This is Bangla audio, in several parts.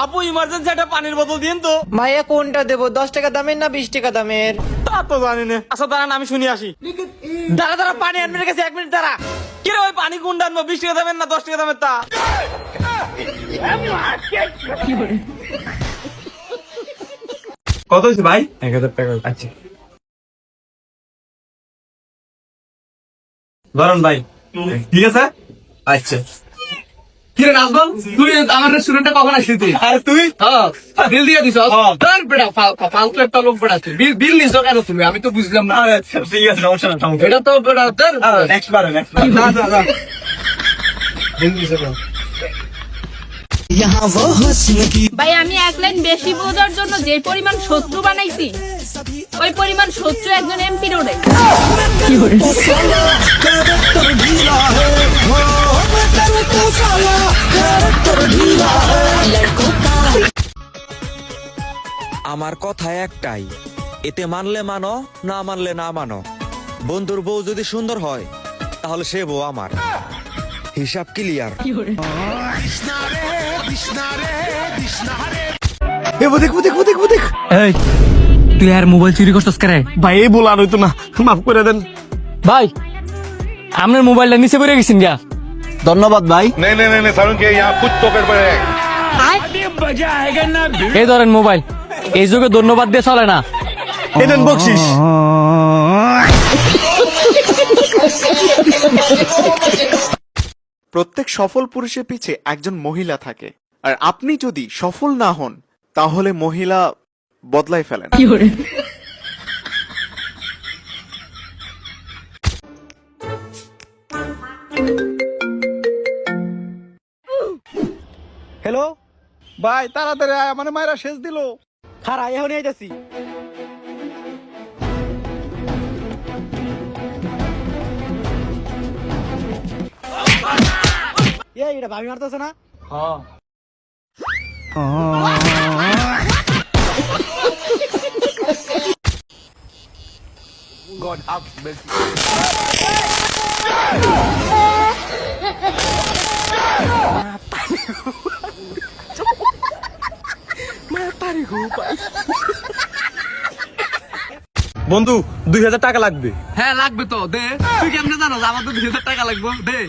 আপু ইমার্জেন্সি একটা পানির বোতল দিন তো। ভাইয়া কোনটা দেবো, 10 টাকা দামের না 20 টাকা দামের? তা তো জানি না। আচ্ছা দাঁড়ান আমি শুনি আসি। দাঁড়া দাঁড়া, পানি আনবে গেছে, 1 মিনিট দাঁড়া। কিরে ওই পানি কোনটা আনবো, 20 টাকা দামের না 10 টাকা দামের? তা কত হয়েছে ভাই? 1000 টাকা। আচ্ছা ধরুন ভাই, ঠিক আছে। আচ্ছা কিরে নাজবল, তুই আমার রেস্টুরেন্টে কখন আসলি তুই? আর তুই বিল দিয়ে দিছ? তোর বেটা ফালতু একটা লোক বেটা, তুই বিল নিছ কেন তুমি? আমি তো বুঝলাম না। আচ্ছা ঠিক আছে, সমস্যা না, সমস্যা এটা তো বেটা তোর নেক্সট বার না না না বিল দিছ কেন? ভাই আমি এক লাইন বেশি বোঝার জন্য যে পরিমাণ শত্রু বানাইছি, ওই পরিমাণ শত্রু একজন এমপি রোডে। আমার কথা একটাই, এতে মানলে মানো, না মানলে না মানো। বন্ধুর বউ যদি সুন্দর হয় তাহলে সে বউ আমার। হিসাব ক্লিয়ার। এই তুই আর মোবাইল চুরি করছস করে? ভাই এই বলার হইতো না, মাফ করে দেন ভাই আপনার মোবাইলটা নিচে পড়ে গেছেন গা। ধন্যবাদ ভাই। नहीं नहीं नहीं सारुण के यहाँ कुछ तो गड़बड़ है। এই ধরেন মোবাইল, এই যুগে ধন্যবাদ দিয়ে চলে না। এই দেন বকশিস। প্রত্যেক সফল পুরুষের পিছে একজন মহিলা থাকে, আর আপনি যদি সফল না হন তাহলে মহিলা বদলাই ফেলেন। হ্যালো ভাই, তাড়াতাড়ি আয়, মানে মায়েরা শেষ দিল। খারা এখনই আইতাছি। এই এটা ভাবি মারতেছে না? বন্ধু 2000 টাকা লাগবে। হ্যাঁ লাগবে তো, দে। তুই কেমনে জানো আমার তো 2000 টাকা লাগবে? দে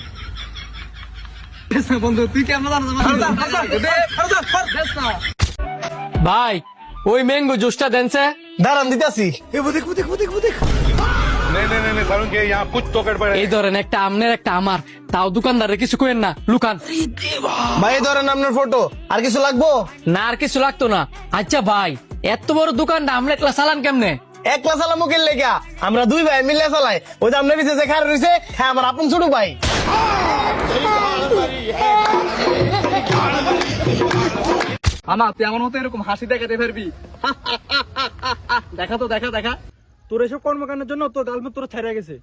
বন্ধু, তুই কেমনে জানো আমার 2000 টাকা লাগবে? দে দেখ না। ভাই ওই ম্যাঙ্গো জুসটা দেনছে। দাঁড়ান দিতেছি। नहीं नहीं नहीं सारुण के यहाँ कुछ तो गड़बड़ है। এই ধরেন একটা আমনের একটা আমার, তাও দোকানদারে কিছু কইেন না, লুকান। ভাই ধরেন আপনার ফটো, আর কিছু লাগবো? না আর কিছু লাগতো না। আচ্ছা ভাই এত বড় দোকানটা আমরা একলা চালান কেমনে? একলা চালা মুখের লেগা, আমরা দুই ভাই মিলে চালাই। ওই যে আপনার পিছিয়ে যে খার রয়েছে, হ্যাঁ আমার আপন ছোট ভাই। আমা তুই আমার মতো এরকম হাসি দেখাতে পারবি? দেখা তো, দেখা দেখা। তোর এসব কর্মকাণ্ডের জন্য তোর গার্লফ্রেন্ড তোর ছেড়ে গেছে।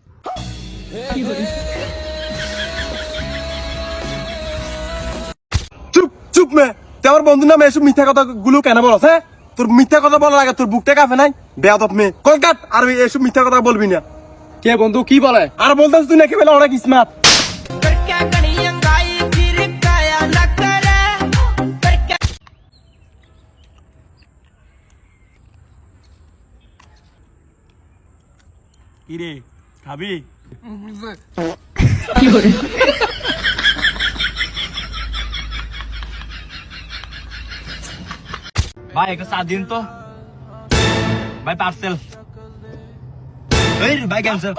চুপ চুপ মে, তুই আমার বন্ধু নামে এসব মিথ্যা কথা গুলো কেন বলছ? হ্যাঁ, তোর মিথ্যা কথা বলার আগে তোর বুকটা কাঁপে নাই? বেয়াদব মেয়ে, কলকাত। আর এসব মিথ্যা কথা বলবি না। কে বন্ধু কি বলে? আর বলতেছ তুই নাকি বেলা অনেক স্মার্ট। কিরে খাবি? ভাই একটা চা দিন তো। ভাই পার্সেল। ভাই ক্যান্সেল।